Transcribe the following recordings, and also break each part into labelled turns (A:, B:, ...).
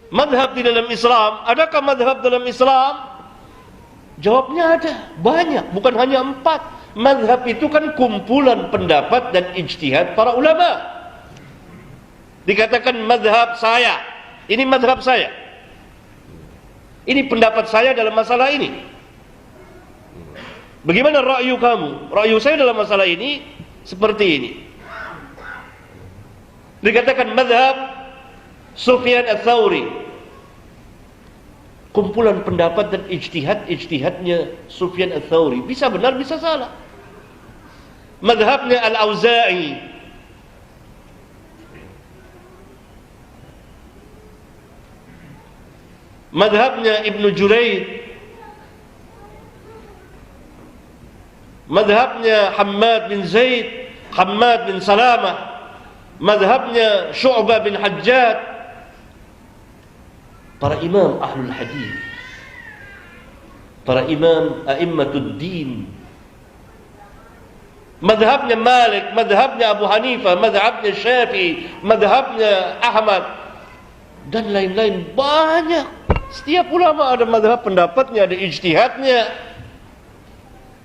A: Madhab di dalam Islam, adakah madhab dalam Islam? Jawabnya ada, banyak, bukan hanya 4. Madhab itu kan kumpulan pendapat dan ijtihad para ulama. Dikatakan madhab saya, ini madhab saya, ini pendapat saya dalam masalah ini. Bagaimana ra'yu kamu? Ra'yu saya dalam masalah ini seperti ini. Dikatakan madhab Sufyan Ats-Tsauri, kumpulan pendapat dan ijtihadnya Sufyan Ats-Tsauri, bisa benar bisa salah. Madhabnya Al-Auza'i, madhabnya Ibnu Jurayd, madhabnya Hammad bin Zaid, Hammad bin Salamah, madhabnya Syu'bah bin Hajjaj. Para imam ahlul hadis, para imam a'immatud din. Madhabnya Malik, madhabnya Abu Hanifah, madhabnya Syafi'i, madhabnya Ahmad, dan lain-lain banyak. Setiap ulama ada madhab pendapatnya, ada ijtihadnya.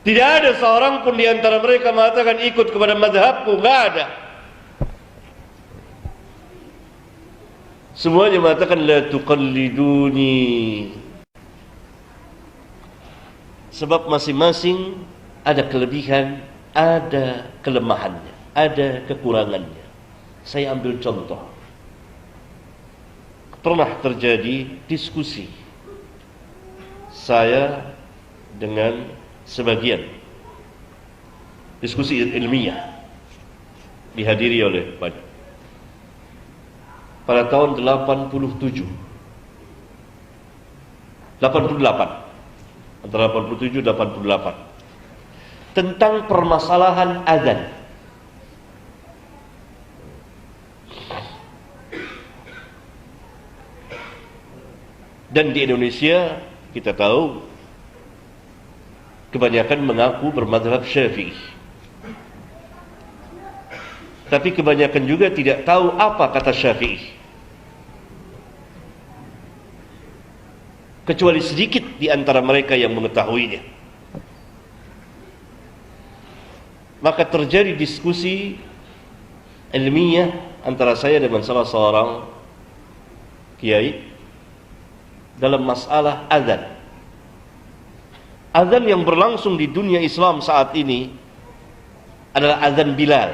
A: Tidak ada seorang pun di antara mereka mengatakan ikut kepada madhabku, tidak ada. Semuanya mengatakan la tuqalliduni. Sebab masing-masing ada kelebihan, ada kelemahannya, ada kekurangannya. Saya ambil contoh. Pernah terjadi diskusi saya dengan sebagian, diskusi ilmiah dihadiri oleh banyak. Pada tahun 88, antara 87 dan 88, tentang permasalahan azan. Dan di Indonesia kita tahu kebanyakan mengaku bermadzhab Syafi'i, tapi kebanyakan juga tidak tahu apa kata Syafi'i. Kecuali sedikit di antara mereka yang mengetahuinya. Maka terjadi diskusi ilmiah antara saya dengan salah seorang kiai dalam masalah azan. Azan yang berlangsung di dunia Islam saat ini adalah azan Bilal.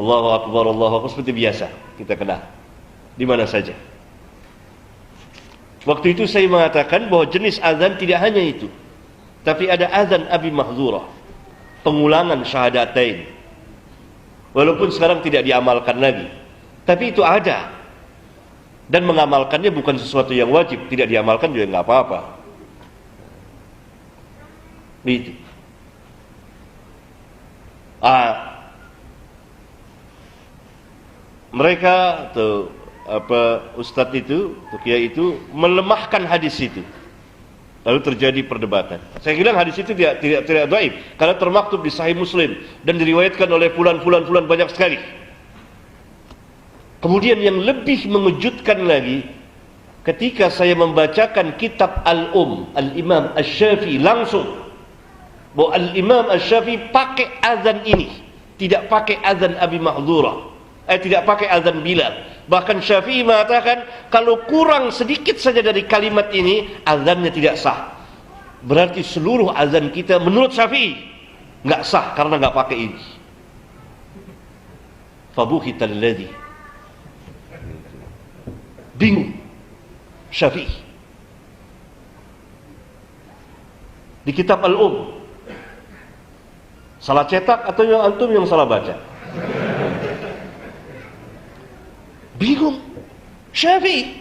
A: Allahu Akbar, Allahu Akbar, seperti biasa kita kenal di mana saja. Waktu itu saya mengatakan bahwa jenis azan tidak hanya itu, tapi ada azan Abi Mahdzurah, pengulangan syahadatain. Walaupun sekarang tidak diamalkan lagi, tapi itu ada. Dan mengamalkannya bukan sesuatu yang wajib, tidak diamalkan juga nggak apa-apa. Itu. Mereka atau ustadz itu, kiai itu melemahkan hadis itu. Lalu terjadi perdebatan. Saya bilang hadis itu tidak dhaif karena termaktub di Sahih Muslim dan diriwayatkan oleh fulan banyak sekali. Kemudian yang lebih mengejutkan lagi, ketika saya membacakan kitab Al-Imam Asy-Syafi'i langsung, bahwa Al-Imam Asy-Syafi'i pakai azan ini, tidak pakai azan Abi Mahdzurah, tidak pakai azan Bilal. Bahkan Syafi'i mengatakan kalau kurang sedikit saja dari kalimat ini, azannya tidak sah. Berarti seluruh azan kita menurut Syafi'i nggak sah karena nggak pakai ini. Fabuhital ladzi, bingung Syafi'i di kitab salah cetak atau yang antum yang salah baca? Bingung. Syafi'i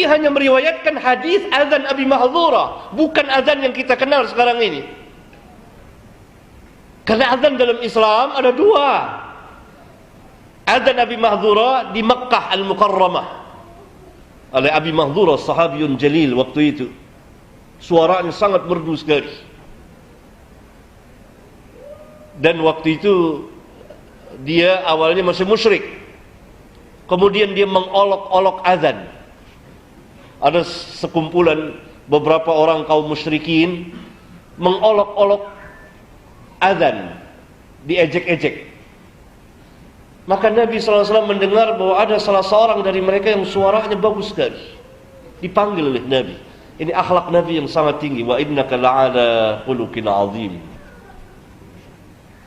A: hanya meriwayatkan hadis azan Abi Mahdzurah, bukan azan yang kita kenal sekarang ini. Karena azan dalam Islam ada dua. Azan Abi Mahdzurah di Makkah Al-Mukarramah oleh Abi Mahdzurah, sahabiyun jalil waktu itu. Suaranya sangat merdu sekali. Dan waktu itu dia awalnya masih musyrik. Kemudian dia mengolok-olok azan. Ada sekumpulan beberapa orang kaum musyrikin mengolok-olok azan, diejek-ejek. Maka Nabi SAW mendengar bahwa ada salah seorang dari mereka yang suaranya bagus sekali. Dipanggil oleh Nabi. Ini akhlak Nabi yang sangat tinggi. Wa innaka la'ala khuluqin azim.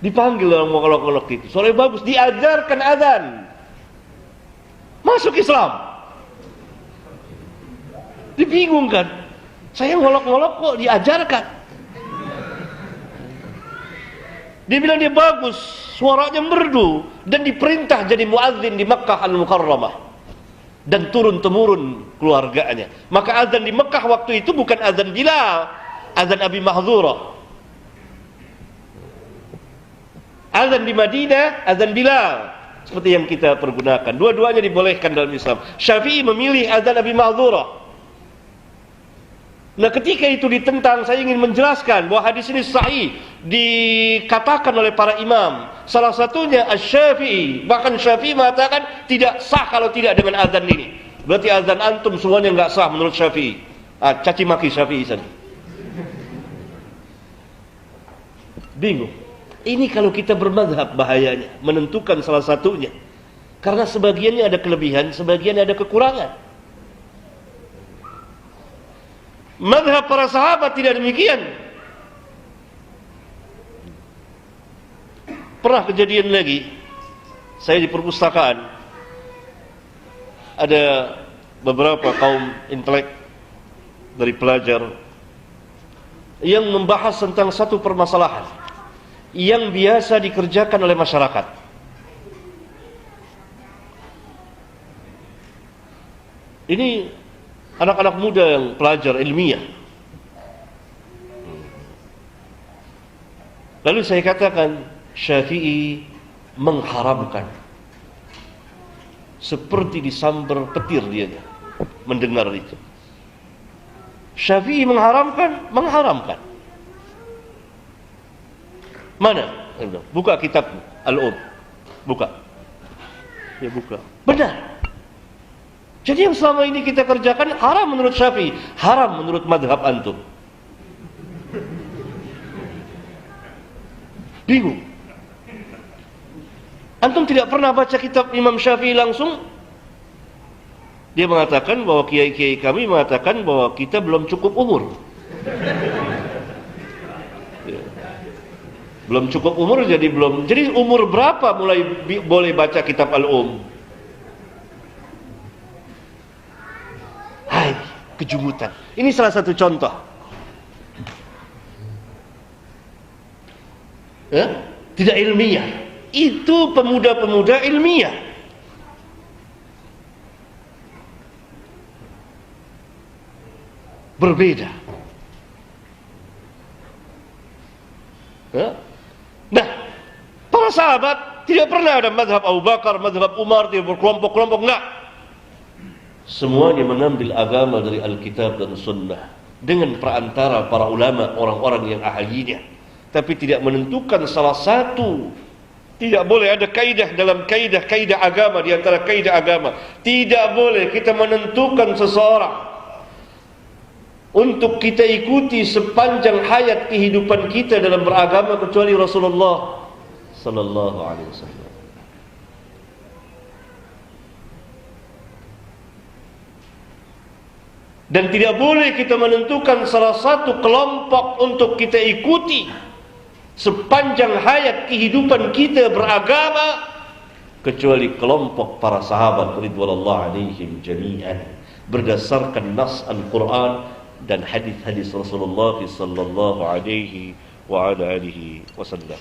A: Dipanggil orang mengolok-olok itu. Suaranya bagus, diajarkan azan. Masuk Islam. Dibingungkan. Saya ngolok-ngolok kok diajarkan. Dia bilang dia bagus, suaranya merdu, dan diperintah jadi muadzin di Makkah Al-Mukarramah dan turun-temurun keluarganya. Maka azan di Makkah waktu itu bukan azan Bilal, azan Abi Mahdzurah. Azan di Madinah, azan Bilal, seperti yang kita pergunakan. Dua-duanya dibolehkan dalam Islam. Syafi'i memilih azan Abi Mahdzurah. Nah, ketika itu ditentang, saya ingin menjelaskan bahwa hadis ini sahih, dikatakan oleh para imam. Salah satunya Asy-Syafi'i, bahkan Syafi'i mengatakan tidak sah kalau tidak dengan azan ini. Berarti azan antum semuanya enggak sah menurut Syafi'i. Caci maki Syafi'i sana. Bingung. Ini kalau kita bermadzhab bahayanya, menentukan salah satunya. Karena sebagiannya ada kelebihan, sebagiannya ada kekurangan. Madhab para sahabat tidak demikian. Pernah kejadian lagi, saya di perpustakaan, ada beberapa kaum intelek dari pelajar yang membahas tentang satu permasalahan yang biasa dikerjakan oleh masyarakat. Ini anak-anak muda yang pelajar ilmiah. Lalu saya katakan, Syafi'i mengharamkan. Seperti disambar petir dia mendengar itu. Syafi'i mengharamkan, mengharamkan. Mana? Buka kitab Al-Um. Buka. Ya buka. Benar. Jadi yang selama ini kita kerjakan haram menurut Syafi'i, haram menurut madhab antum. Bingung. Antum tidak pernah baca kitab Imam Syafi'i langsung? Dia mengatakan bahwa kiai-kiai kami mengatakan bahwa kita belum cukup umur. Belum cukup umur, jadi belum. Jadi umur berapa mulai boleh baca kitab Al-Um? Hai, kejumutan. Ini salah satu contoh. Tidak ilmiah. Itu pemuda-pemuda ilmiah. Berbeda. Nah, para sahabat tidak pernah ada mazhab Abu Bakar, mazhab Umar, dia berkelompok-kelompok, enggak. Semuanya mengambil agama dari Alkitab dan Sunnah dengan perantara para ulama, orang-orang yang ahlinya, tapi tidak menentukan salah satu. Tidak boleh ada kaidah dalam kaidah agama, di antara kaidah agama tidak boleh kita menentukan seseorang untuk kita ikuti sepanjang hayat kehidupan kita dalam beragama kecuali Rasulullah sallallahu alaihi wasallam. Dan tidak boleh kita menentukan salah satu kelompok untuk kita ikuti sepanjang hayat kehidupan kita beragama kecuali kelompok para sahabat ridwanullah alaihim jami'an, berdasarkan nas Al-Quran dan hadis-hadis Rasulullah sallallahu alaihi wa ala alihi wasallam.